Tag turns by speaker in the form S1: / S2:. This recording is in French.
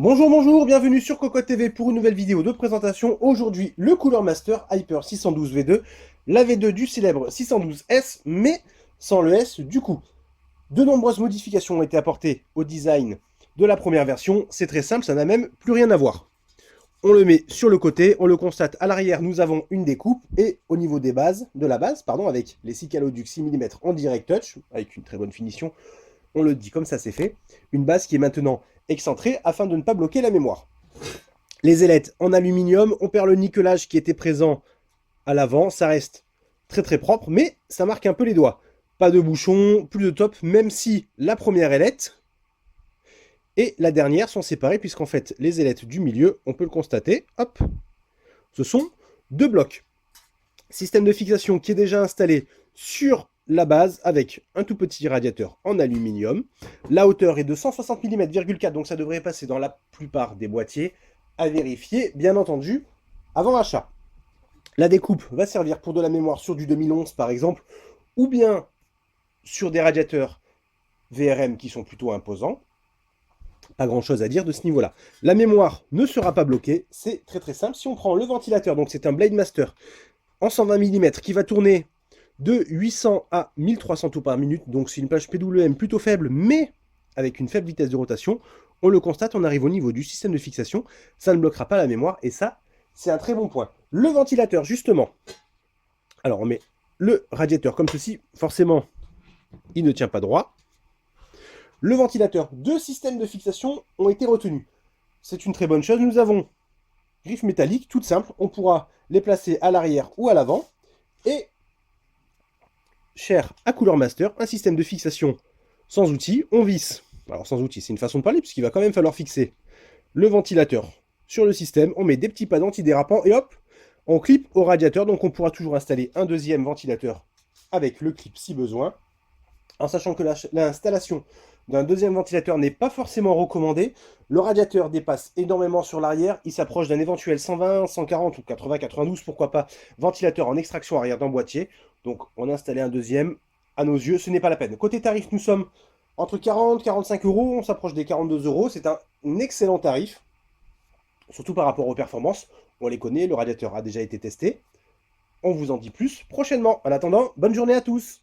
S1: Bonjour, bonjour, bienvenue sur Cocotte TV pour une nouvelle vidéo de présentation. Aujourd'hui, le Cooler Master Hyper 612 V2, la V2 du célèbre 612S, mais sans le S du coup. De nombreuses modifications ont été apportées au design de la première version. C'est très simple, ça n'a même plus rien à voir. On le met sur le côté, on le constate à l'arrière, nous avons une découpe, et au niveau des bases, de la base, pardon, avec les 6 caloducs 6 mm en direct touch, avec une très bonne finition, on le dit comme ça c'est fait, une base qui est maintenant excentrée afin de ne pas bloquer la mémoire. Les ailettes en aluminium, on perd le nickelage qui était présent à l'avant, ça reste très très propre, mais ça marque un peu les doigts. Pas de bouchon, plus de top, même si la première ailette et la dernière sont séparées, puisqu'en fait les ailettes du milieu, on peut le constater, hop, ce sont deux blocs. Système de fixation qui est déjà installé sur la base avec un tout petit radiateur en aluminium. La hauteur est de 160 mm,4, donc ça devrait passer dans la plupart des boîtiers. À vérifier, bien entendu, avant achat. La découpe va servir pour de la mémoire sur du 2011 par exemple, ou bien sur des radiateurs VRM qui sont plutôt imposants. Pas grand chose à dire de ce niveau-là. La mémoire ne sera pas bloquée, c'est très très simple. Si on prend le ventilateur, donc c'est un Blade Master en 120 mm qui va tourner de 800 à 1300 tours par minute, donc c'est une plage PWM plutôt faible, mais avec une faible vitesse de rotation. On le constate, on arrive au niveau du système de fixation, ça ne bloquera pas la mémoire, et ça, c'est un très bon point. Le ventilateur, justement, alors on met le radiateur comme ceci, forcément, il ne tient pas droit. Le ventilateur, deux systèmes de fixation ont été retenus. C'est une très bonne chose, nous avons griffes métalliques, toutes simples, on pourra les placer à l'arrière ou à l'avant, et cher à Cooler Master, un système de fixation sans outils, on visse, alors sans outils, c'est une façon de parler, puisqu'il va quand même falloir fixer le ventilateur sur le système, on met des petits pads antidérapants, et hop, on clip au radiateur, donc on pourra toujours installer un deuxième ventilateur avec le clip si besoin, en sachant que l'installation d'un deuxième ventilateur n'est pas forcément recommandée. Le radiateur dépasse énormément sur l'arrière, il s'approche d'un éventuel 120, 140 ou 80, 92, pourquoi pas, ventilateur en extraction arrière d'un boîtier. Donc on a installé un deuxième, à nos yeux, ce n'est pas la peine. Côté tarif, nous sommes entre 40 et 45 euros, on s'approche des 42 euros, c'est un excellent tarif, surtout par rapport aux performances. On les connaît, le radiateur a déjà été testé. On vous en dit plus prochainement. En attendant, bonne journée à tous!